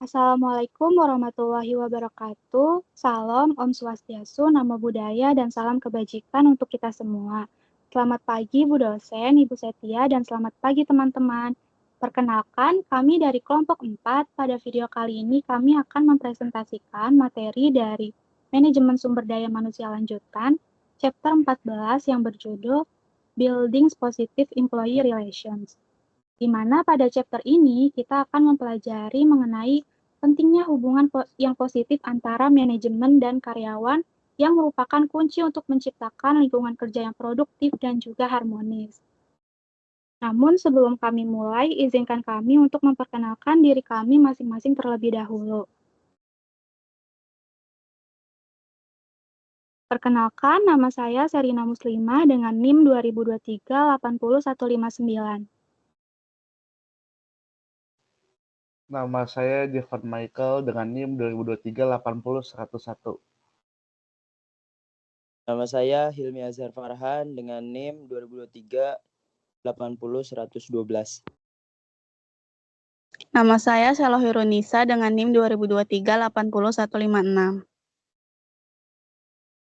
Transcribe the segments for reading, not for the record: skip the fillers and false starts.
Assalamualaikum warahmatullahi wabarakatuh. Salam, Om Swastiastu, Namo Buddhaya, dan salam kebajikan untuk kita semua. Selamat pagi Bu dosen, Ibu Setia, dan selamat pagi teman-teman. Perkenalkan, kami dari kelompok 4. Pada video kali ini kami akan mempresentasikan materi dari Manajemen Sumber Daya Manusia Lanjutan, chapter 14 yang berjudul Building Positive Employee Relations. Di mana pada chapter ini kita akan mempelajari mengenai pentingnya hubungan yang positif antara manajemen dan karyawan yang merupakan kunci untuk menciptakan lingkungan kerja yang produktif dan juga harmonis. Namun sebelum kami mulai, izinkan kami untuk memperkenalkan diri kami masing-masing terlebih dahulu. Perkenalkan, nama saya Serina Muslimah dengan NIM 2023-80159. Nama saya Jefan Michael dengan NIM 2023-80101. Nama saya Hilmi Azhar Farhan dengan NIM 2023-80112. Nama saya Salohirunisa dengan NIM 2023-80156.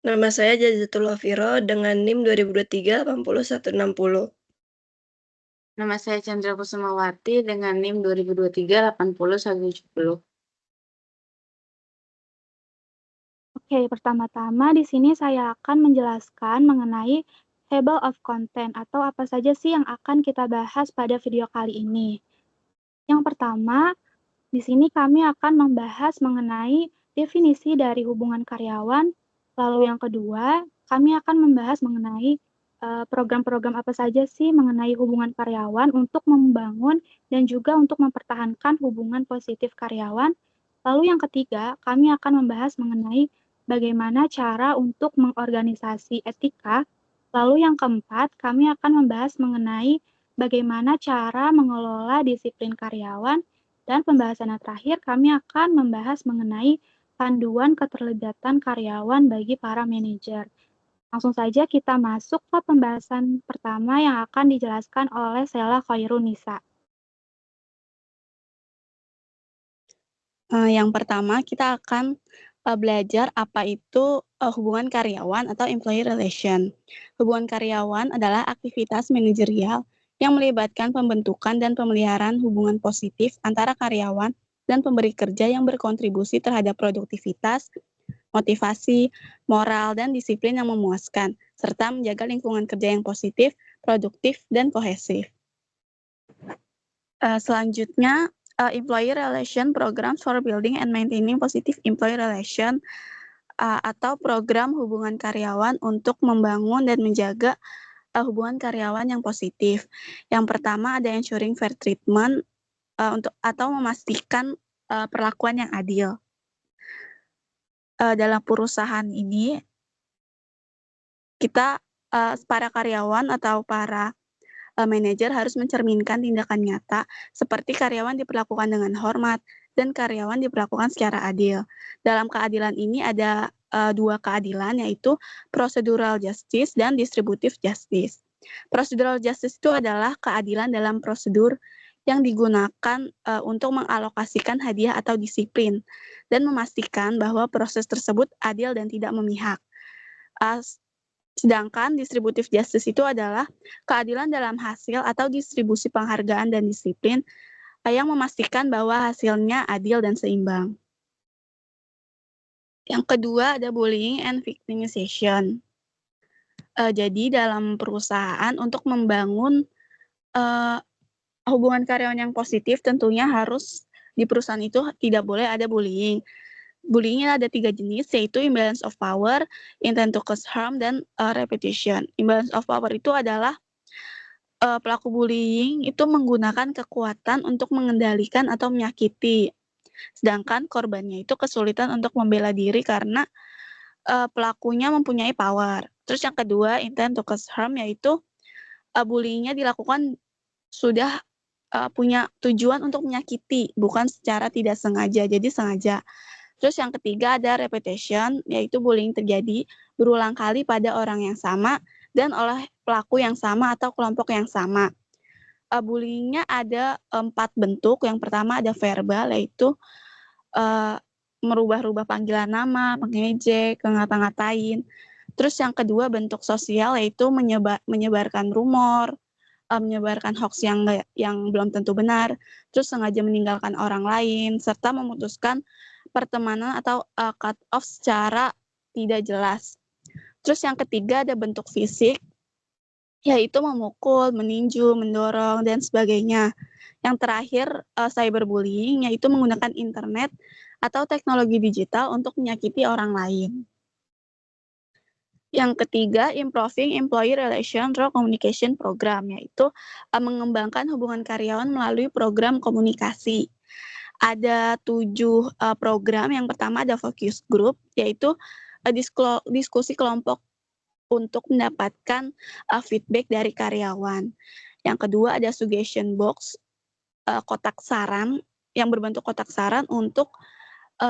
Nama saya Jazatullah Viro dengan NIM 2023-80160. Nama saya Chandra Kusumawati dengan NIM 2023-80170. Oke, pertama-tama di sini saya akan menjelaskan mengenai table of content atau apa saja sih yang akan kita bahas pada video kali ini. Yang pertama, di sini kami akan membahas mengenai definisi dari hubungan karyawan. Lalu yang kedua, kami akan membahas mengenai program-program apa saja sih mengenai hubungan karyawan untuk membangun dan juga untuk mempertahankan hubungan positif karyawan. Lalu yang ketiga, kami akan membahas mengenai bagaimana cara untuk mengorganisasi etika. Lalu yang keempat, kami akan membahas mengenai bagaimana cara mengelola disiplin karyawan. Dan pembahasan yang terakhir, kami akan membahas mengenai panduan keterlibatan karyawan bagi para manajer. Langsung saja kita masuk ke pembahasan pertama yang akan dijelaskan oleh Sela Khairunisa. Yang pertama, kita akan belajar apa itu hubungan karyawan atau employee relation. Hubungan karyawan adalah aktivitas manajerial yang melibatkan pembentukan dan pemeliharaan hubungan positif antara karyawan dan pemberi kerja yang berkontribusi terhadap produktivitas, motivasi, moral, dan disiplin yang memuaskan, serta menjaga lingkungan kerja yang positif, produktif, dan kohesif. Selanjutnya, Employee Relation Program for Building and Maintaining Positive Employee Relation atau program hubungan karyawan untuk membangun dan menjaga hubungan karyawan yang positif. Yang pertama ada ensuring fair treatment atau memastikan perlakuan yang adil. Dalam perusahaan ini, kita para karyawan atau para manajer harus mencerminkan tindakan nyata seperti karyawan diperlakukan dengan hormat dan karyawan diperlakukan secara adil. Dalam keadilan ini ada dua keadilan, yaitu procedural justice dan distributive justice. Procedural justice itu adalah keadilan dalam prosedur yang digunakan untuk mengalokasikan hadiah atau disiplin dan memastikan bahwa proses tersebut adil dan tidak memihak. Sedangkan distributive justice itu adalah keadilan dalam hasil atau distribusi penghargaan dan disiplin yang memastikan bahwa hasilnya adil dan seimbang. Yang kedua ada bullying and victimization. Jadi dalam perusahaan untuk membangun hubungan karyawan yang positif tentunya harus di perusahaan itu tidak boleh ada bullying. Bullying ada 3 jenis, yaitu imbalance of power, intent to cause harm, dan repetition. Imbalance of power itu adalah pelaku bullying itu menggunakan kekuatan untuk mengendalikan atau menyakiti. Sedangkan korbannya itu kesulitan untuk membela diri karena pelakunya mempunyai power. Terus yang kedua, intent to cause harm, yaitu bullyingnya dilakukan sudah punya tujuan untuk menyakiti, bukan secara tidak sengaja, jadi sengaja. Terus yang ketiga ada repetition, yaitu bullying terjadi berulang kali pada orang yang sama dan oleh pelaku yang sama atau kelompok yang sama. Bullyingnya ada 4 bentuk. Yang pertama ada verbal, yaitu merubah-rubah panggilan nama, mengejek, ngata-ngatain. Terus yang kedua bentuk sosial yaitu menyebarkan rumor, menyebarkan hoax yang belum tentu benar, terus sengaja meninggalkan orang lain, serta memutuskan pertemanan atau cut off secara tidak jelas. Terus yang ketiga ada bentuk fisik, yaitu memukul, meninju, mendorong, dan sebagainya. Yang terakhir, cyberbullying, yaitu menggunakan internet atau teknologi digital untuk menyakiti orang lain. Yang ketiga, improving employee relation through communication program, yaitu mengembangkan hubungan karyawan melalui program komunikasi. Ada 7 program. Yang pertama ada focus group, yaitu diskusi kelompok untuk mendapatkan feedback dari karyawan. Yang kedua ada suggestion box, kotak saran yang berbentuk kotak saran untuk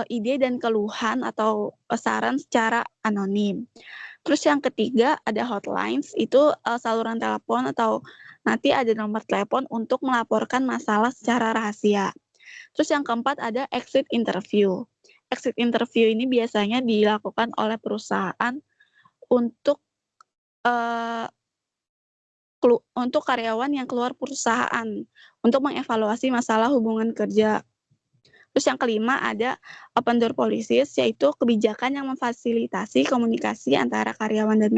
ide dan keluhan atau saran secara anonim. Terus yang ketiga ada hotlines, itu saluran telepon atau nanti ada nomor telepon untuk melaporkan masalah secara rahasia. Terus yang keempat ada exit interview. Exit interview ini biasanya dilakukan oleh perusahaan untuk karyawan yang keluar perusahaan untuk mengevaluasi masalah hubungan kerja. Terus yang kelima ada open door policies, yaitu kebijakan yang memfasilitasi komunikasi antara karyawan dan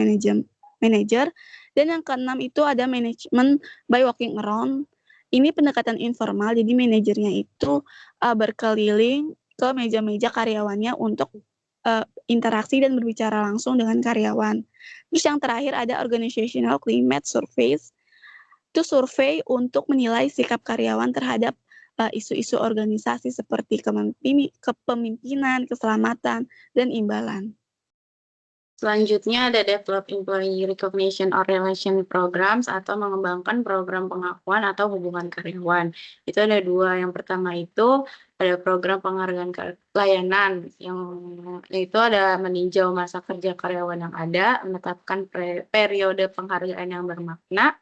manajer. Dan yang keenam itu ada management by walking around. Ini pendekatan informal, jadi manajernya itu berkeliling ke meja-meja karyawannya untuk interaksi dan berbicara langsung dengan karyawan. Terus yang terakhir ada organizational climate surveys. Itu survei untuk menilai sikap karyawan terhadap isu-isu organisasi seperti kepemimpinan, keselamatan, dan imbalan. Selanjutnya ada develop employee recognition or relation programs atau mengembangkan program pengakuan atau hubungan karyawan. Itu ada 2. Yang pertama itu ada program penghargaan layanan, yang itu ada meninjau masa kerja karyawan yang ada, menetapkan periode penghargaan yang bermakna.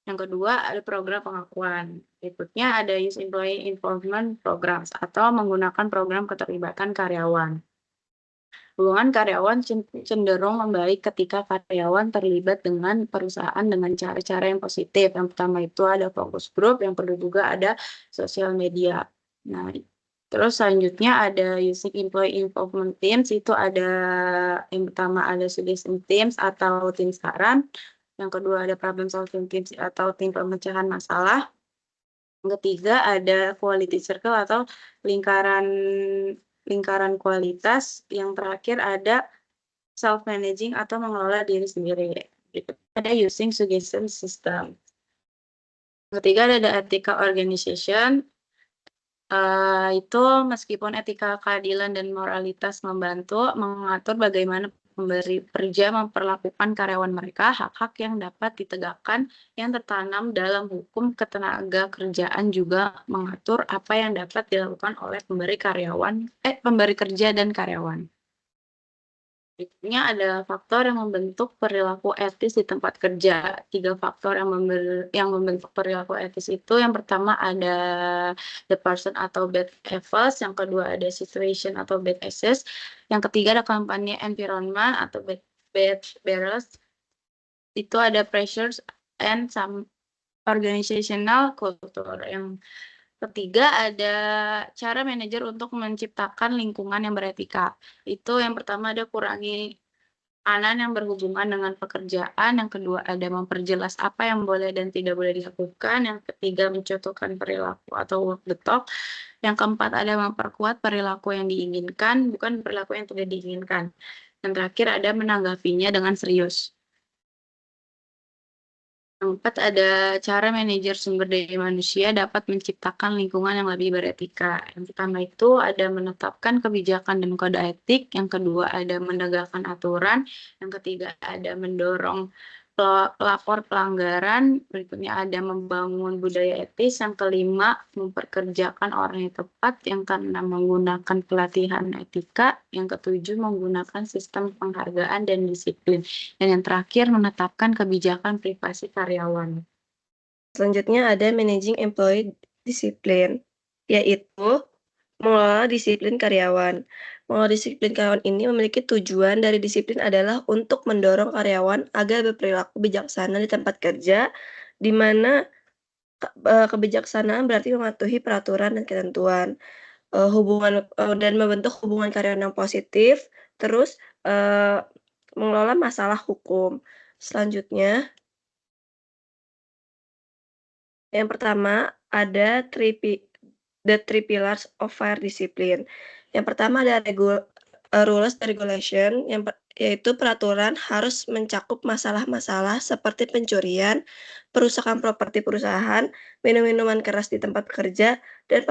Yang kedua ada program pengakuan. Berikutnya ada use employee involvement programs atau menggunakan program keterlibatan karyawan. Hubungan karyawan cenderung membaik ketika karyawan terlibat dengan perusahaan dengan cara-cara yang positif. Yang pertama itu ada focus group, yang kedua juga ada sosial media. Nah, terus selanjutnya ada using employee involvement teams, itu ada yang pertama ada suggestion teams atau tim saran. Yang kedua ada problem solving teams atau tim pemecahan masalah. Yang ketiga ada quality circle atau lingkaran kualitas. Yang terakhir ada self-managing atau mengelola diri sendiri. Ada using suggestion system. Yang ketiga ada ethical organization. Itu meskipun etika keadilan dan moralitas membantu mengatur bagaimana pemberi kerja memperlakukan karyawan mereka, hak-hak yang dapat ditegakkan yang tertanam dalam hukum ketenaga kerjaan juga mengatur apa yang dapat dilakukan oleh pemberi kerja dan karyawan. Berikutnya ada faktor yang membentuk perilaku etis di tempat kerja. 3 faktor yang membentuk perilaku etis itu, yang pertama ada the person atau bad habits, yang kedua ada situation atau bad access, yang ketiga ada company environment atau bad barriers, itu ada pressures and some organizational culture. Yang ketiga ada cara manajer untuk menciptakan lingkungan yang beretika. Itu yang pertama ada kurangi tekanan yang berhubungan dengan pekerjaan. Yang kedua ada memperjelas apa yang boleh dan tidak boleh dilakukan. Yang ketiga mencontohkan perilaku atau walk the talk. Yang keempat ada memperkuat perilaku yang diinginkan, bukan perilaku yang tidak diinginkan. Yang terakhir ada menanggapinya dengan serius. Yang keempat ada cara manajer sumber daya manusia dapat menciptakan lingkungan yang lebih beretika. Yang pertama itu ada menetapkan kebijakan dan kode etik. Yang kedua ada menegakkan aturan. Yang ketiga ada mendorong pelapor pelanggaran. Berikutnya ada membangun budaya etis. Yang kelima memperkerjakan orang yang tepat. Yang keenam menggunakan pelatihan etika. Yang ketujuh menggunakan sistem penghargaan dan disiplin. Dan yang terakhir menetapkan kebijakan privasi karyawan. Selanjutnya ada managing employee discipline, yaitu mengelola disiplin karyawan. Mengelola disiplin karyawan ini memiliki tujuan dari disiplin adalah untuk mendorong karyawan agar berperilaku bijaksana di tempat kerja, di mana kebijaksanaan berarti mematuhi peraturan dan ketentuan. Dan membentuk hubungan karyawan yang positif, terus mengelola masalah hukum. Selanjutnya, yang pertama ada the three pillars of fair discipline. Yang pertama ada rules and regulation, yaitu peraturan harus mencakup masalah-masalah seperti pencurian, perusakan properti perusahaan, minum-minuman keras di tempat kerja, dan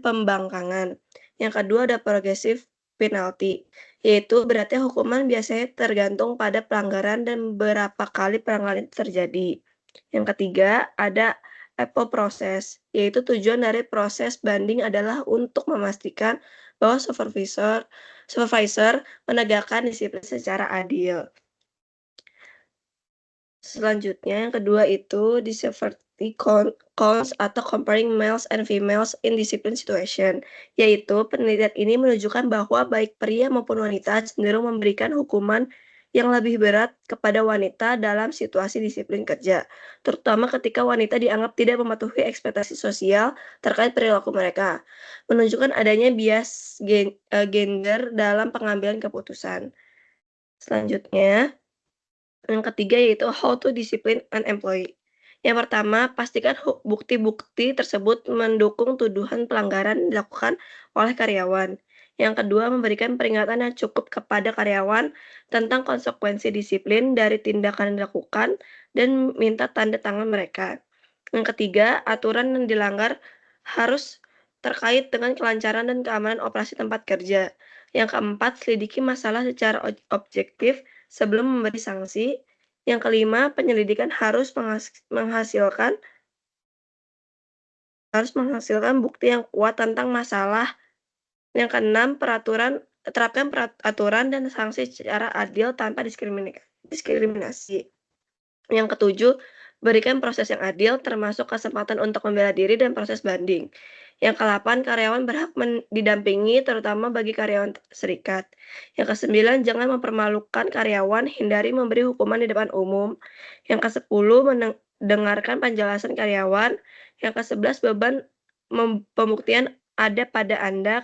pembangkangan. Yang kedua ada progressive penalty, yaitu berarti hukuman biasanya tergantung pada pelanggaran dan berapa kali pelanggaran terjadi. Yang ketiga ada appeal process, yaitu tujuan dari proses banding adalah untuk memastikan bahwa supervisor menegakkan disiplin secara adil. Selanjutnya, yang kedua itu disseverity counts atau comparing males and females in discipline situation, yaitu penelitian ini menunjukkan bahwa baik pria maupun wanita cenderung memberikan hukuman yang lebih berat kepada wanita dalam situasi disiplin kerja, terutama ketika wanita dianggap tidak mematuhi ekspektasi sosial terkait perilaku mereka, menunjukkan adanya bias gender dalam pengambilan keputusan. Selanjutnya, yang ketiga yaitu how to discipline an employee. Yang pertama, pastikan bukti-bukti tersebut mendukung tuduhan pelanggaran dilakukan oleh karyawan. Yang kedua, memberikan peringatan yang cukup kepada karyawan tentang konsekuensi disiplin dari tindakan yang dilakukan dan minta tanda tangan mereka. Yang ketiga, aturan yang dilanggar harus terkait dengan kelancaran dan keamanan operasi tempat kerja. Yang keempat, selidiki masalah secara objektif sebelum memberi sanksi. Yang kelima, penyelidikan harus menghasilkan bukti yang kuat tentang masalah. Yang keenam, terapkan peraturan dan sanksi secara adil tanpa diskriminasi. Yang ketujuh, berikan proses yang adil termasuk kesempatan untuk membela diri dan proses banding. Yang ke-8, karyawan berhak didampingi terutama bagi karyawan serikat. Yang ke-9, jangan mempermalukan karyawan, hindari memberi hukuman di depan umum. Yang ke-10, mendengarkan penjelasan karyawan. Yang ke-11, beban pembuktian ada pada Anda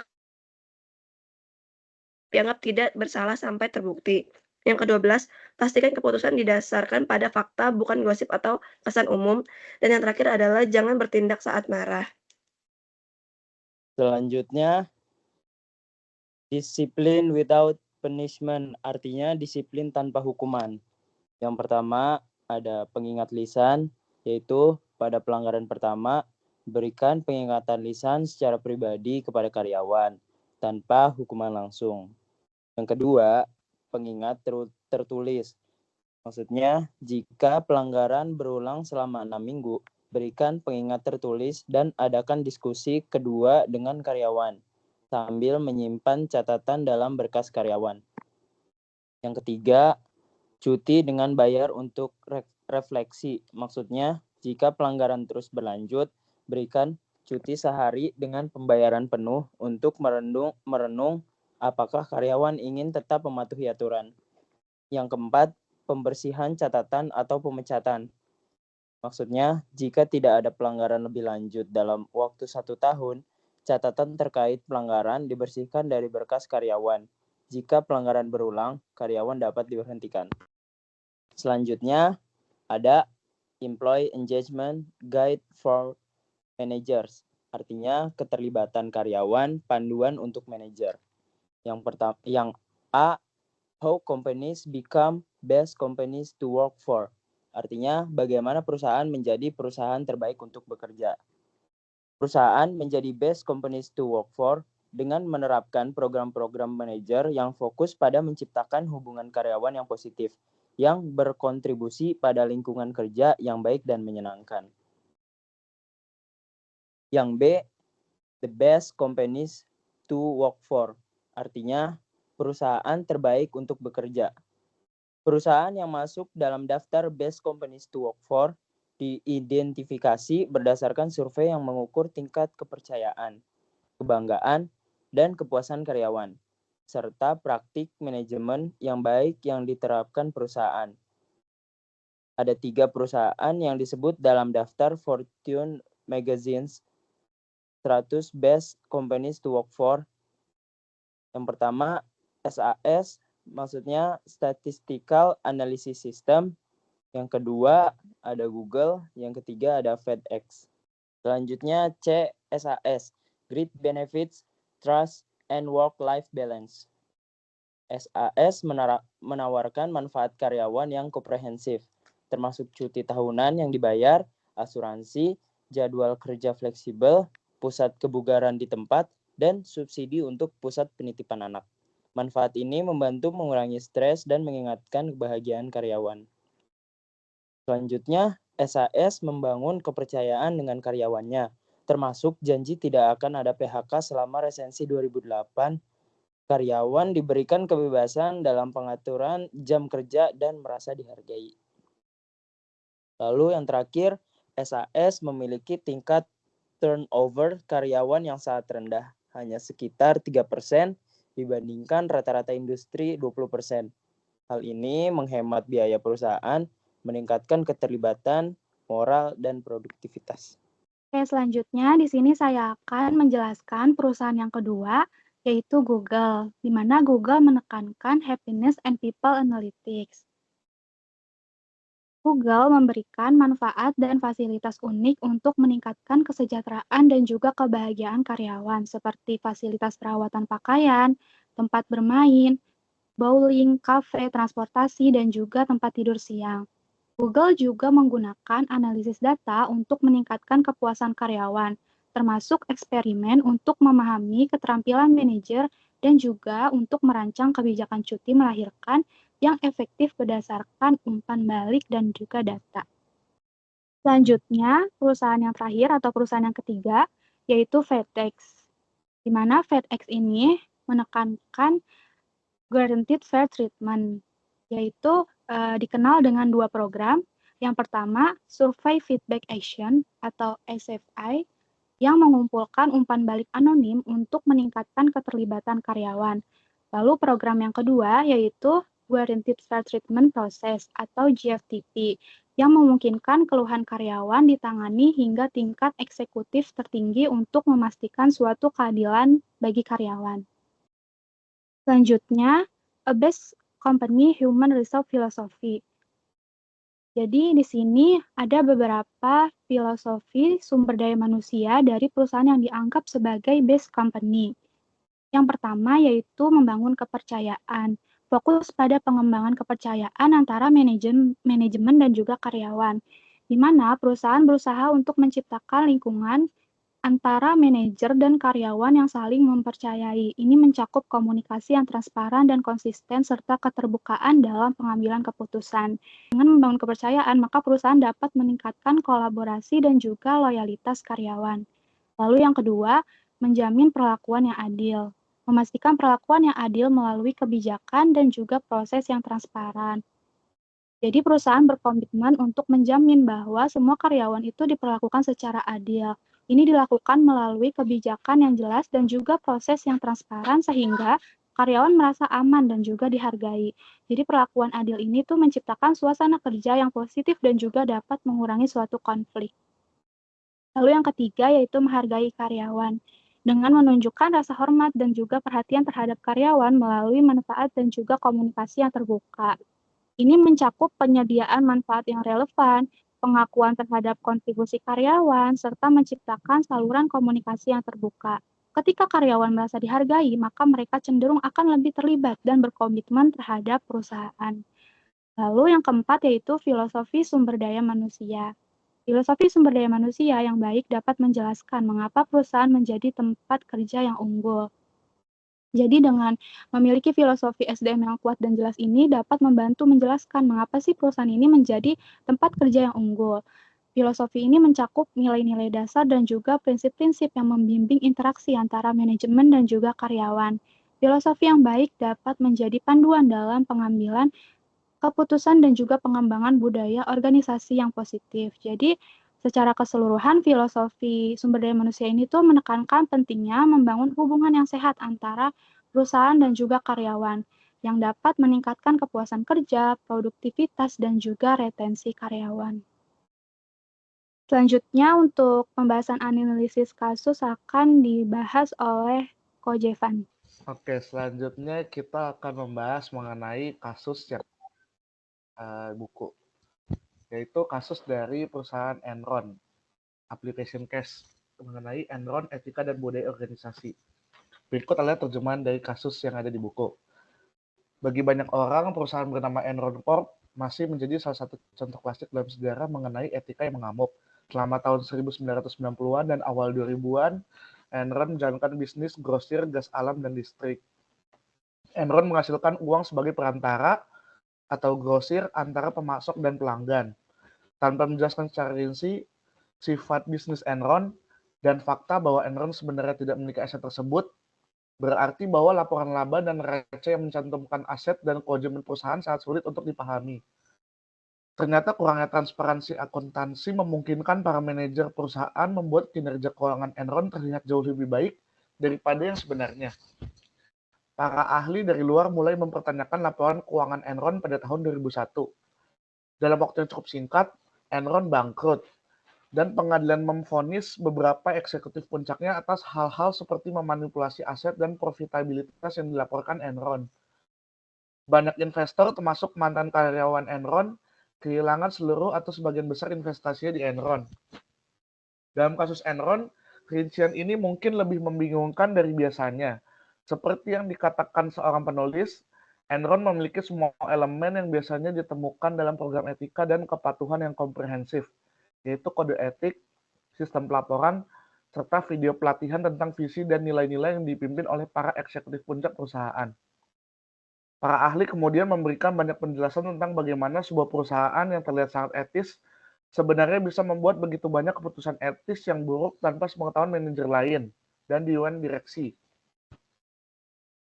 dianggap tidak bersalah sampai terbukti. Yang ke-12, pastikan keputusan didasarkan pada fakta, bukan gosip atau kesan umum. Dan yang terakhir adalah jangan bertindak saat marah. Selanjutnya, disiplin without punishment, artinya disiplin tanpa hukuman. Yang pertama, ada pengingat lisan, yaitu pada pelanggaran pertama, berikan pengingatan lisan secara pribadi kepada karyawan, tanpa hukuman langsung. Yang kedua, pengingat tertulis. Maksudnya, jika pelanggaran berulang selama 6 minggu, berikan pengingat tertulis dan adakan diskusi kedua dengan karyawan, sambil menyimpan catatan dalam berkas karyawan. Yang ketiga, cuti dengan bayar untuk refleksi. Maksudnya, jika pelanggaran terus berlanjut, berikan cuti sehari dengan pembayaran penuh untuk merenung apakah karyawan ingin tetap mematuhi aturan. Yang keempat, pembersihan catatan atau pemecatan. Maksudnya, jika tidak ada pelanggaran lebih lanjut dalam waktu 1 tahun, catatan terkait pelanggaran dibersihkan dari berkas karyawan. Jika pelanggaran berulang, karyawan dapat diberhentikan. Selanjutnya, ada Employee Engagement Guide for Managers. Artinya, keterlibatan karyawan, panduan untuk manajer. Yang A, how companies become best companies to work for. Artinya, bagaimana perusahaan menjadi perusahaan terbaik untuk bekerja. Perusahaan menjadi best companies to work for dengan menerapkan program-program manajer yang fokus pada menciptakan hubungan karyawan yang positif, yang berkontribusi pada lingkungan kerja yang baik dan menyenangkan. Yang B, the best companies to work for. Artinya, perusahaan terbaik untuk bekerja. Perusahaan yang masuk dalam daftar Best Companies to Work For diidentifikasi berdasarkan survei yang mengukur tingkat kepercayaan, kebanggaan, dan kepuasan karyawan, serta praktik manajemen yang baik yang diterapkan perusahaan. Ada 3 perusahaan yang disebut dalam daftar Fortune Magazine's 100 Best Companies to Work For. Yang pertama, SAS, maksudnya Statistical Analysis System. Yang kedua, ada Google. Yang ketiga, ada FedEx. Selanjutnya, SAS, Great Benefits, Trust, and Work-Life Balance. SAS menawarkan manfaat karyawan yang komprehensif, termasuk cuti tahunan yang dibayar, asuransi, jadwal kerja fleksibel, pusat kebugaran di tempat, dan subsidi untuk pusat penitipan anak. Manfaat ini membantu mengurangi stres dan meningkatkan kebahagiaan karyawan. Selanjutnya, SAS membangun kepercayaan dengan karyawannya, termasuk janji tidak akan ada PHK selama resensi 2008. Karyawan diberikan kebebasan dalam pengaturan jam kerja dan merasa dihargai. Lalu yang terakhir, SAS memiliki tingkat turnover karyawan yang sangat rendah, hanya sekitar 3% dibandingkan rata-rata industri 20%. Hal ini menghemat biaya perusahaan, meningkatkan keterlibatan, moral, dan produktivitas. Oke, selanjutnya di sini saya akan menjelaskan perusahaan yang kedua, yaitu Google, di mana Google menekankan happiness and people analytics. Google memberikan manfaat dan fasilitas unik untuk meningkatkan kesejahteraan dan juga kebahagiaan karyawan, seperti fasilitas perawatan pakaian, tempat bermain, bowling, kafe, transportasi, dan juga tempat tidur siang. Google juga menggunakan analisis data untuk meningkatkan kepuasan karyawan, termasuk eksperimen untuk memahami keterampilan manajer dan juga untuk merancang kebijakan cuti melahirkan yang efektif berdasarkan umpan balik dan juga data. Selanjutnya, perusahaan yang terakhir atau perusahaan yang ketiga, yaitu FedEx, di mana FedEx ini menekankan Guaranteed Fair Treatment, yaitu dikenal dengan 2 program. Yang pertama, Survey Feedback Action atau SFI, yang mengumpulkan umpan balik anonim untuk meningkatkan keterlibatan karyawan. Lalu program yang kedua yaitu Guaranteed Fair Treatment Process atau GFTP, yang memungkinkan keluhan karyawan ditangani hingga tingkat eksekutif tertinggi untuk memastikan suatu keadilan bagi karyawan. Selanjutnya, a best company human resource philosophy. Jadi di sini ada beberapa filosofi sumber daya manusia dari perusahaan yang dianggap sebagai best company. Yang pertama yaitu membangun kepercayaan, fokus pada pengembangan kepercayaan antara manajemen dan juga karyawan, di mana perusahaan berusaha untuk menciptakan lingkungan antara manajer dan karyawan yang saling mempercayai. Ini mencakup komunikasi yang transparan dan konsisten serta keterbukaan dalam pengambilan keputusan. Dengan membangun kepercayaan, maka perusahaan dapat meningkatkan kolaborasi dan juga loyalitas karyawan. Lalu yang kedua, menjamin perlakuan yang adil. Memastikan perlakuan yang adil melalui kebijakan dan juga proses yang transparan. Jadi perusahaan berkomitmen untuk menjamin bahwa semua karyawan itu diperlakukan secara adil. Ini dilakukan melalui kebijakan yang jelas dan juga proses yang transparan sehingga karyawan merasa aman dan juga dihargai. Jadi perlakuan adil ini tuh menciptakan suasana kerja yang positif dan juga dapat mengurangi suatu konflik. Lalu yang ketiga yaitu menghargai karyawan. Dengan menunjukkan rasa hormat dan juga perhatian terhadap karyawan melalui manfaat dan juga komunikasi yang terbuka. Ini mencakup penyediaan manfaat yang relevan, pengakuan terhadap kontribusi karyawan, serta menciptakan saluran komunikasi yang terbuka. Ketika karyawan merasa dihargai, maka mereka cenderung akan lebih terlibat dan berkomitmen terhadap perusahaan. Lalu yang keempat yaitu filosofi sumber daya manusia. Filosofi sumber daya manusia yang baik dapat menjelaskan mengapa perusahaan menjadi tempat kerja yang unggul. Jadi dengan memiliki filosofi SDM yang kuat dan jelas ini dapat membantu menjelaskan mengapa sih perusahaan ini menjadi tempat kerja yang unggul. Filosofi ini mencakup nilai-nilai dasar dan juga prinsip-prinsip yang membimbing interaksi antara manajemen dan juga karyawan. Filosofi yang baik dapat menjadi panduan dalam pengambilan keputusan dan juga pengembangan budaya organisasi yang positif. Jadi Secara keseluruhan, filosofi sumber daya manusia ini tuh menekankan pentingnya membangun hubungan yang sehat antara perusahaan dan juga karyawan, yang dapat meningkatkan kepuasan kerja, produktivitas, dan juga retensi karyawan. Selanjutnya, untuk pembahasan analisis kasus akan dibahas oleh Ko Jevan. Oke, selanjutnya kita akan membahas mengenai kasus yang buku, yaitu kasus dari perusahaan Enron, application case mengenai Enron, etika dan budaya organisasi. Berikut adalah terjemahan dari kasus yang ada di buku. Bagi banyak orang, perusahaan bernama Enron Corp masih menjadi salah satu contoh klasik dalam sejarah mengenai etika yang mengamuk. Selama tahun 1990-an dan awal 2000-an, Enron menjalankan bisnis grosir gas alam dan listrik. Enron menghasilkan uang sebagai perantara atau grosir antara pemasok dan pelanggan. Tanpa menjelaskan secara rinci sifat bisnis Enron dan fakta bahwa Enron sebenarnya tidak memiliki aset tersebut, berarti bahwa laporan laba dan neraca yang mencantumkan aset dan kewajiban perusahaan sangat sulit untuk dipahami. Ternyata kurangnya transparansi akuntansi memungkinkan para manajer perusahaan membuat kinerja keuangan Enron terlihat jauh lebih baik daripada yang sebenarnya. Para ahli dari luar mulai mempertanyakan laporan keuangan Enron pada tahun 2001. Dalam waktu yang cukup singkat, Enron bangkrut, dan pengadilan memvonis beberapa eksekutif puncaknya atas hal-hal seperti memanipulasi aset dan profitabilitas yang dilaporkan Enron. Banyak investor, termasuk mantan karyawan Enron, kehilangan seluruh atau sebagian besar investasinya di Enron. Dalam kasus Enron, rincian ini mungkin lebih membingungkan dari biasanya. Seperti yang dikatakan seorang penulis, Enron memiliki semua elemen yang biasanya ditemukan dalam program etika dan kepatuhan yang komprehensif, yaitu kode etik, sistem pelaporan, serta video pelatihan tentang visi dan nilai-nilai yang dipimpin oleh para eksekutif puncak perusahaan. Para ahli kemudian memberikan banyak penjelasan tentang bagaimana sebuah perusahaan yang terlihat sangat etis sebenarnya bisa membuat begitu banyak keputusan etis yang buruk tanpa sepengetahuan manajer lain dan dewan direksi.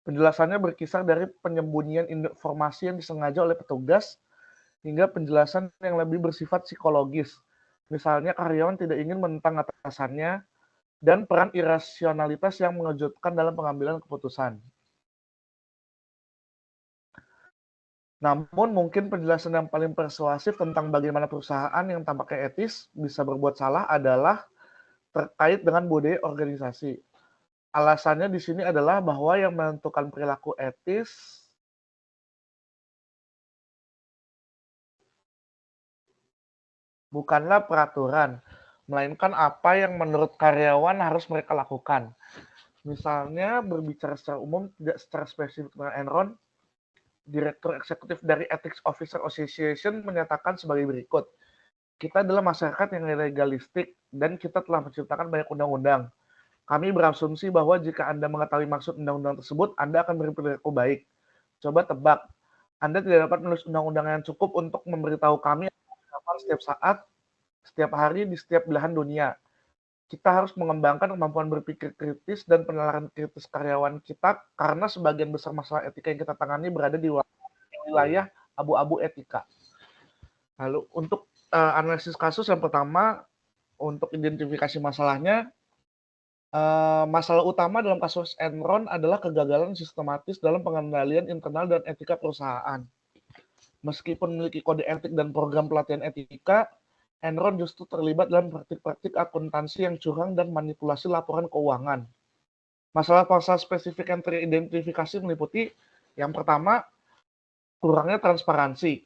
Penjelasannya berkisar dari penyembunyian informasi yang disengaja oleh petugas hingga penjelasan yang lebih bersifat psikologis. Misalnya karyawan tidak ingin menentang atasannya dan peran irasionalitas yang mengejutkan dalam pengambilan keputusan. Namun mungkin penjelasan yang paling persuasif tentang bagaimana perusahaan yang tampaknya etis bisa berbuat salah adalah terkait dengan budaya organisasi. Alasannya di sini adalah bahwa yang menentukan perilaku etis bukanlah peraturan, melainkan apa yang menurut karyawan harus mereka lakukan. Misalnya, berbicara secara umum, tidak secara spesifik dengan Enron, Direktur Eksekutif dari Ethics Officer Association menyatakan sebagai berikut. Kita adalah masyarakat yang legalistik dan kita telah menciptakan banyak undang-undang. Kami berasumsi bahwa jika Anda mengetahui maksud undang-undang tersebut, Anda akan berperilaku baik. Coba tebak, Anda tidak dapat menulis undang-undang yang cukup untuk memberitahu kami setiap saat, setiap hari, di setiap belahan dunia. Kita harus mengembangkan kemampuan berpikir kritis dan penalaran kritis karyawan kita karena sebagian besar masalah etika yang kita tangani berada di wilayah abu-abu etika. Lalu untuk analisis kasus yang pertama, untuk identifikasi masalahnya, masalah utama dalam kasus Enron adalah kegagalan sistematis dalam pengendalian internal dan etika perusahaan. Meskipun memiliki kode etik dan program pelatihan etika, Enron justru terlibat dalam praktik-praktik akuntansi yang curang dan manipulasi laporan keuangan. Masalah-masalah spesifik yang teridentifikasi meliputi yang pertama, kurangnya transparansi.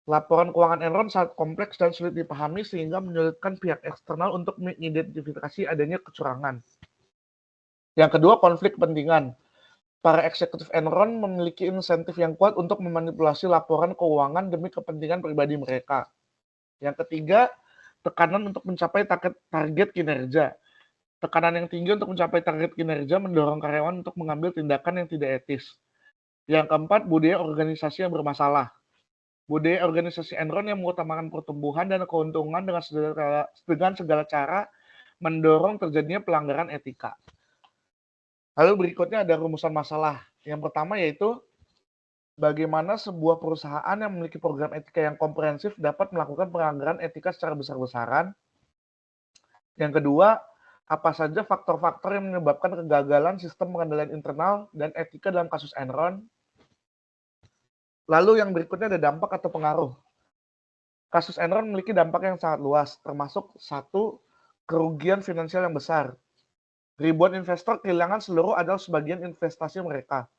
Laporan keuangan Enron sangat kompleks dan sulit dipahami sehingga menyulitkan pihak eksternal untuk mengidentifikasi adanya kecurangan. Yang kedua, konflik kepentingan. Para eksekutif Enron memiliki insentif yang kuat untuk memanipulasi laporan keuangan demi kepentingan pribadi mereka. Yang ketiga, tekanan untuk mencapai target kinerja. Tekanan yang tinggi untuk mencapai target kinerja mendorong karyawan untuk mengambil tindakan yang tidak etis. Yang keempat, budaya organisasi yang bermasalah. Budaya organisasi Enron yang mengutamakan pertumbuhan dan keuntungan dengan segala cara mendorong terjadinya pelanggaran etika. Lalu berikutnya ada rumusan masalah. Yang pertama yaitu bagaimana sebuah perusahaan yang memiliki program etika yang komprehensif dapat melakukan pelanggaran etika secara besar-besaran Yang kedua, apa saja faktor-faktor yang menyebabkan kegagalan sistem pengendalian internal dan etika dalam kasus Enron. Lalu yang berikutnya ada dampak atau pengaruh. Kasus Enron memiliki dampak yang sangat luas, termasuk satu, kerugian finansial yang besar. Ribuan investor kehilangan seluruh atau sebagian investasi mereka.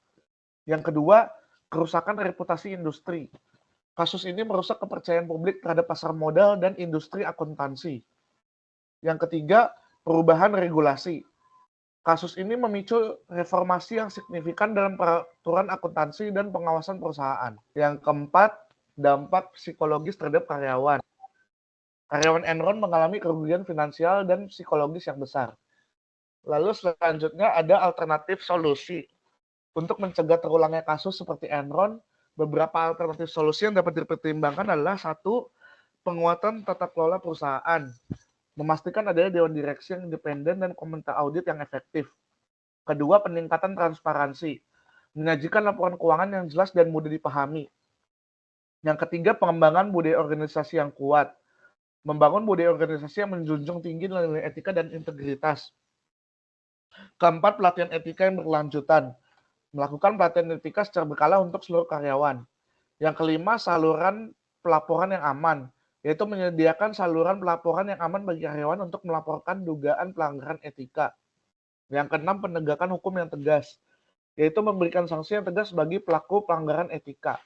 Yang kedua, kerusakan reputasi industri. Kasus ini merusak kepercayaan publik terhadap pasar modal dan industri akuntansi. Yang ketiga, perubahan regulasi. Kasus ini memicu reformasi yang signifikan dalam peraturan akuntansi dan pengawasan perusahaan. Yang keempat, dampak psikologis terhadap karyawan. Karyawan Enron mengalami kerugian finansial dan psikologis yang besar. Lalu selanjutnya ada alternatif solusi. Untuk mencegah terulangnya kasus seperti Enron, beberapa alternatif solusi yang dapat dipertimbangkan adalah satu, penguatan tata kelola perusahaan. Memastikan adanya dewan direksi yang independen dan komite audit yang efektif. Kedua, peningkatan transparansi. Menyajikan laporan keuangan yang jelas dan mudah dipahami. Yang ketiga, pengembangan budaya organisasi yang kuat. Membangun budaya organisasi yang menjunjung tinggi nilai etika dan integritas. Keempat, pelatihan etika yang berkelanjutan. Melakukan pelatihan etika secara berkala untuk seluruh karyawan. Yang kelima, saluran pelaporan yang aman, yaitu menyediakan saluran pelaporan yang aman bagi karyawan untuk melaporkan dugaan pelanggaran etika. Yang keenam, penegakan hukum yang tegas, yaitu memberikan sanksi yang tegas bagi pelaku pelanggaran etika.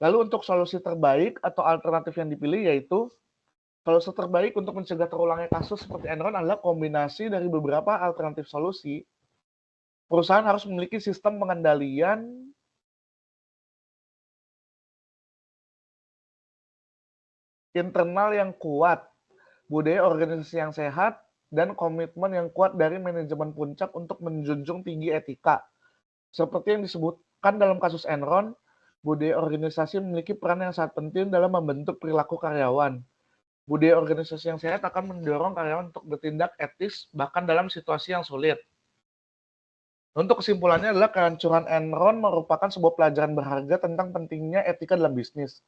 Lalu untuk solusi terbaik atau alternatif yang dipilih yaitu solusi terbaik untuk mencegah terulangnya kasus seperti Enron adalah kombinasi dari beberapa alternatif solusi. Perusahaan harus memiliki sistem pengendalian internal yang kuat, budaya organisasi yang sehat, dan komitmen yang kuat dari manajemen puncak untuk menjunjung tinggi etika. Seperti yang disebutkan dalam kasus Enron, budaya organisasi memiliki peran yang sangat penting dalam membentuk perilaku karyawan. Budaya organisasi yang sehat akan mendorong karyawan untuk bertindak etis bahkan dalam situasi yang sulit. Untuk kesimpulannya adalah kehancuran Enron merupakan sebuah pelajaran berharga tentang pentingnya etika dalam bisnis.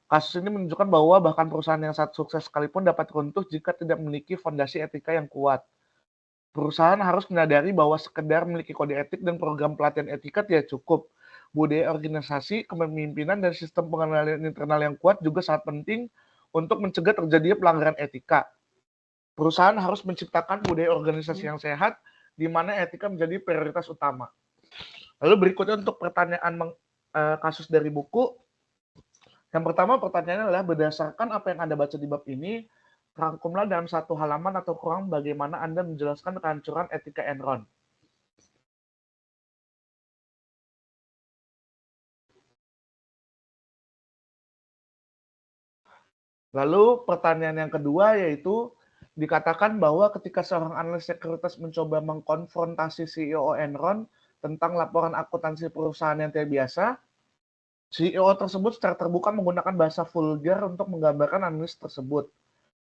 Kasus ini menunjukkan bahwa bahkan perusahaan yang sangat sukses sekalipun dapat runtuh jika tidak memiliki fondasi etika yang kuat. Perusahaan harus menyadari bahwa sekedar memiliki kode etik dan program pelatihan etika tidak cukup. Budaya organisasi, kepemimpinan, dan sistem pengendalian internal yang kuat juga sangat penting untuk mencegah terjadinya pelanggaran etika. Perusahaan harus menciptakan budaya organisasi yang sehat, di mana etika menjadi prioritas utama. Lalu berikutnya untuk pertanyaan kasus dari buku. Yang pertama pertanyaannya adalah berdasarkan apa yang Anda baca di bab ini, rangkumlah dalam satu halaman atau kurang bagaimana Anda menjelaskan kehancuran etika Enron. Lalu pertanyaan yang kedua yaitu dikatakan bahwa ketika seorang analis sekuritas mencoba mengkonfrontasi CEO Enron tentang laporan akuntansi perusahaan yang tidak biasa, CEO tersebut secara terbuka menggunakan bahasa vulgar untuk menggambarkan analis tersebut.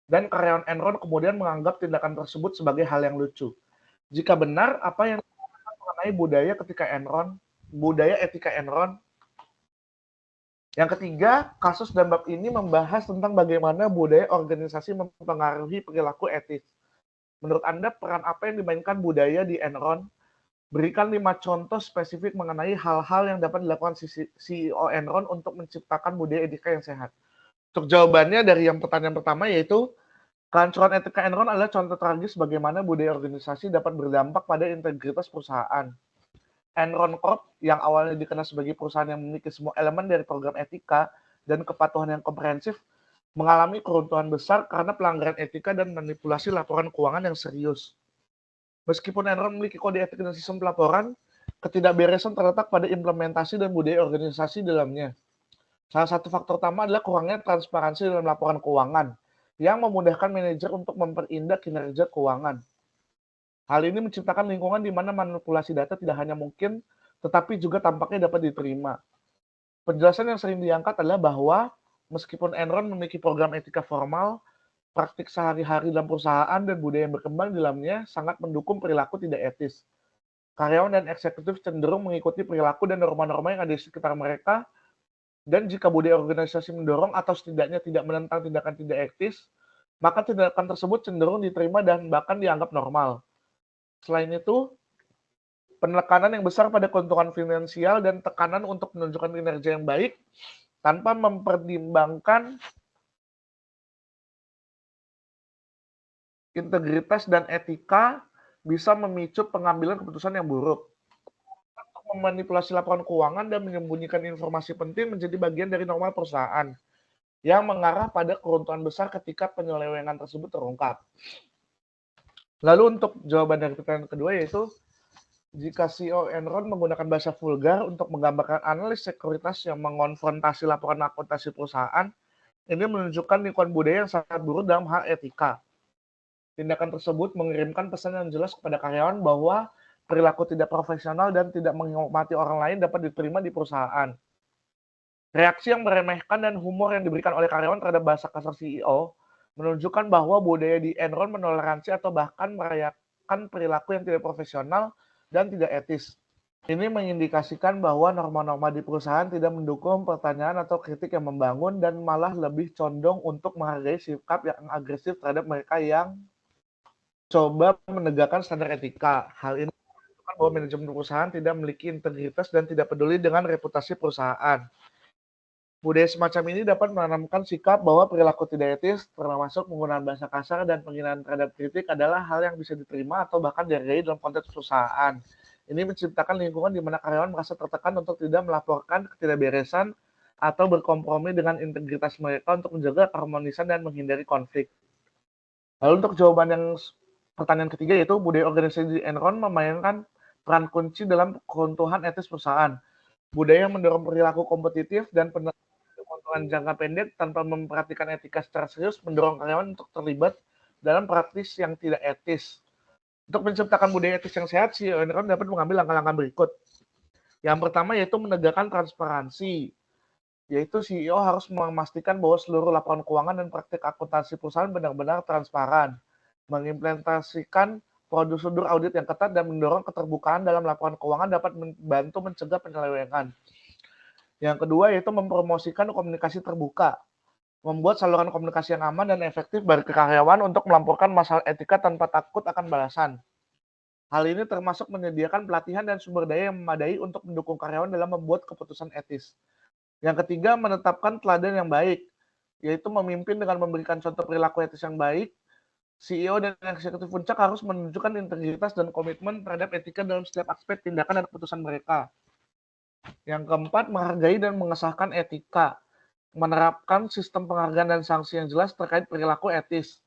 Dan karyawan Enron kemudian menganggap tindakan tersebut sebagai hal yang lucu. Jika benar, apa yang dikatakan mengenai budaya etika Enron? Yang ketiga, kasus dan bab ini membahas tentang bagaimana budaya organisasi mempengaruhi perilaku etis. Menurut Anda, peran apa yang dimainkan budaya di Enron? Berikan 5 contoh spesifik mengenai hal-hal yang dapat dilakukan CEO Enron untuk menciptakan budaya etika yang sehat. Untuk jawabannya dari yang pertanyaan pertama yaitu, kehancuran etika Enron adalah contoh tragis bagaimana budaya organisasi dapat berdampak pada integritas perusahaan. Enron Corp yang awalnya dikenal sebagai perusahaan yang memiliki semua elemen dari program etika dan kepatuhan yang komprehensif mengalami keruntuhan besar karena pelanggaran etika dan manipulasi laporan keuangan yang serius. Meskipun Enron memiliki kode etik dan sistem pelaporan, ketidakberesan terletak pada implementasi dan budaya organisasi dalamnya. Salah satu faktor utama adalah kurangnya transparansi dalam laporan keuangan yang memudahkan manajer untuk memperindah kinerja keuangan. Hal ini menciptakan lingkungan di mana manipulasi data tidak hanya mungkin, tetapi juga tampaknya dapat diterima. Penjelasan yang sering diangkat adalah bahwa meskipun Enron memiliki program etika formal, praktik sehari-hari dalam perusahaan dan budaya yang berkembang di dalamnya sangat mendukung perilaku tidak etis. Karyawan dan eksekutif cenderung mengikuti perilaku dan norma-norma yang ada di sekitar mereka, dan jika budaya organisasi mendorong atau setidaknya tidak menentang tindakan tidak etis, maka tindakan tersebut cenderung diterima dan bahkan dianggap normal. Selain itu, penekanan yang besar pada keuntungan finansial dan tekanan untuk menunjukkan kinerja yang baik tanpa mempertimbangkan integritas dan etika bisa memicu pengambilan keputusan yang buruk. Untuk memanipulasi laporan keuangan dan menyembunyikan informasi penting menjadi bagian dari norma perusahaan yang mengarah pada keuntungan besar ketika penyelewengan tersebut terungkap. Lalu untuk jawaban dari pertanyaan kedua yaitu, jika CEO Enron menggunakan bahasa vulgar untuk menggambarkan analis sekuritas yang mengonfrontasi laporan akuntansi perusahaan, ini menunjukkan lingkungan budaya yang sangat buruk dalam hal etika. Tindakan tersebut mengirimkan pesan yang jelas kepada karyawan bahwa perilaku tidak profesional dan tidak menghormati orang lain dapat diterima di perusahaan. Reaksi yang meremehkan dan humor yang diberikan oleh karyawan terhadap bahasa kasar CEO menunjukkan bahwa budaya di Enron menoleransi atau bahkan merayakan perilaku yang tidak profesional dan tidak etis. Ini mengindikasikan bahwa norma-norma di perusahaan tidak mendukung pertanyaan atau kritik yang membangun dan malah lebih condong untuk menghargai sikap yang agresif terhadap mereka yang coba menegakkan standar etika. Hal ini menunjukkan bahwa manajemen perusahaan tidak memiliki integritas dan tidak peduli dengan reputasi perusahaan. Budaya semacam ini dapat menanamkan sikap bahwa perilaku tidak etis, termasuk penggunaan bahasa kasar dan penghinaan terhadap kritik adalah hal yang bisa diterima atau bahkan dihargai dalam konteks perusahaan. Ini menciptakan lingkungan di mana karyawan merasa tertekan untuk tidak melaporkan ketidakberesan atau berkompromi dengan integritas mereka untuk menjaga keharmonisan dan menghindari konflik. Lalu untuk jawaban yang pertanyaan ketiga yaitu, budaya organisasi di Enron memainkan peran kunci dalam keruntuhan etis perusahaan. Budaya yang mendorong perilaku kompetitif dan keuntungan jangka pendek tanpa memperhatikan etika secara serius mendorong karyawan untuk terlibat dalam praktis yang tidak etis. Untuk menciptakan budaya etis yang sehat, CEO Enron dapat mengambil langkah-langkah berikut. Yang pertama yaitu menegakkan transparansi, yaitu CEO harus memastikan bahwa seluruh laporan keuangan dan praktik akuntansi perusahaan benar-benar transparan, mengimplementasikan prosedur audit yang ketat dan mendorong keterbukaan dalam laporan keuangan dapat membantu mencegah penyelewengan. Yang kedua yaitu mempromosikan komunikasi terbuka, membuat saluran komunikasi yang aman dan efektif bagi karyawan untuk melaporkan masalah etika tanpa takut akan balasan. Hal ini termasuk menyediakan pelatihan dan sumber daya yang memadai untuk mendukung karyawan dalam membuat keputusan etis. Yang ketiga, menetapkan teladan yang baik, yaitu memimpin dengan memberikan contoh perilaku etis yang baik. CEO dan eksekutif puncak harus menunjukkan integritas dan komitmen terhadap etika dalam setiap aspek tindakan dan keputusan mereka. Yang keempat, menghargai dan mengesahkan etika, menerapkan sistem penghargaan dan sanksi yang jelas terkait perilaku etis.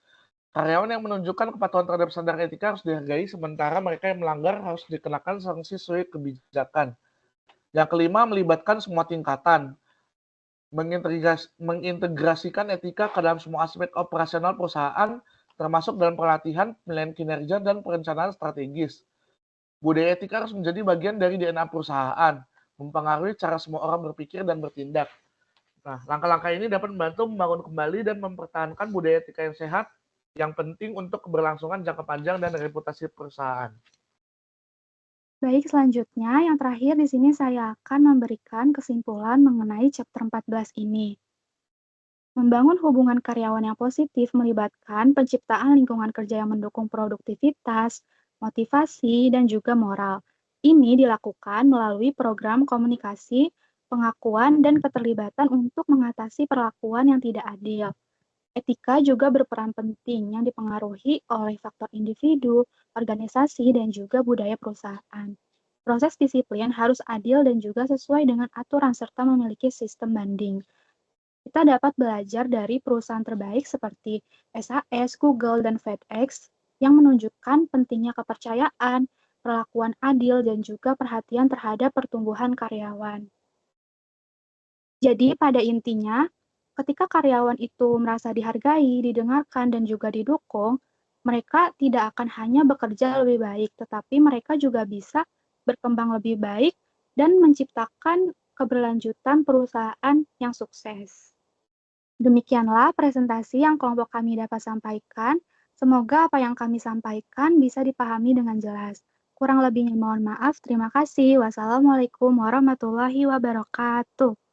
Karyawan yang menunjukkan kepatuhan terhadap standar etika harus dihargai, sementara mereka yang melanggar harus dikenakan sanksi sesuai kebijakan. Yang kelima, melibatkan semua tingkatan, mengintegrasikan etika ke dalam semua aspek operasional perusahaan, termasuk dalam pelatihan, penilaian kinerja, dan perencanaan strategis. Budaya etika harus menjadi bagian dari DNA perusahaan, mempengaruhi cara semua orang berpikir dan bertindak. Nah, langkah-langkah ini dapat membantu membangun kembali dan mempertahankan budaya etika yang sehat, yang penting untuk keberlangsungan jangka panjang dan reputasi perusahaan. Baik, selanjutnya yang terakhir di sini saya akan memberikan kesimpulan mengenai chapter 14 ini. Membangun hubungan karyawan yang positif melibatkan penciptaan lingkungan kerja yang mendukung produktivitas, motivasi, dan juga moral. Ini dilakukan melalui program komunikasi, pengakuan, dan keterlibatan untuk mengatasi perlakuan yang tidak adil. Etika juga berperan penting yang dipengaruhi oleh faktor individu, organisasi, dan juga budaya perusahaan. Proses disiplin harus adil dan juga sesuai dengan aturan serta memiliki sistem banding. Kita dapat belajar dari perusahaan terbaik seperti SAS, Google, dan FedEx yang menunjukkan pentingnya kepercayaan, perlakuan adil, dan juga perhatian terhadap pertumbuhan karyawan. Jadi pada intinya, ketika karyawan itu merasa dihargai, didengarkan, dan juga didukung, mereka tidak akan hanya bekerja lebih baik, tetapi mereka juga bisa berkembang lebih baik dan menciptakan keberlanjutan perusahaan yang sukses. Demikianlah presentasi yang kelompok kami dapat sampaikan. Semoga apa yang kami sampaikan bisa dipahami dengan jelas. Kurang lebihnya mohon maaf. Terima kasih. Wassalamualaikum warahmatullahi wabarakatuh.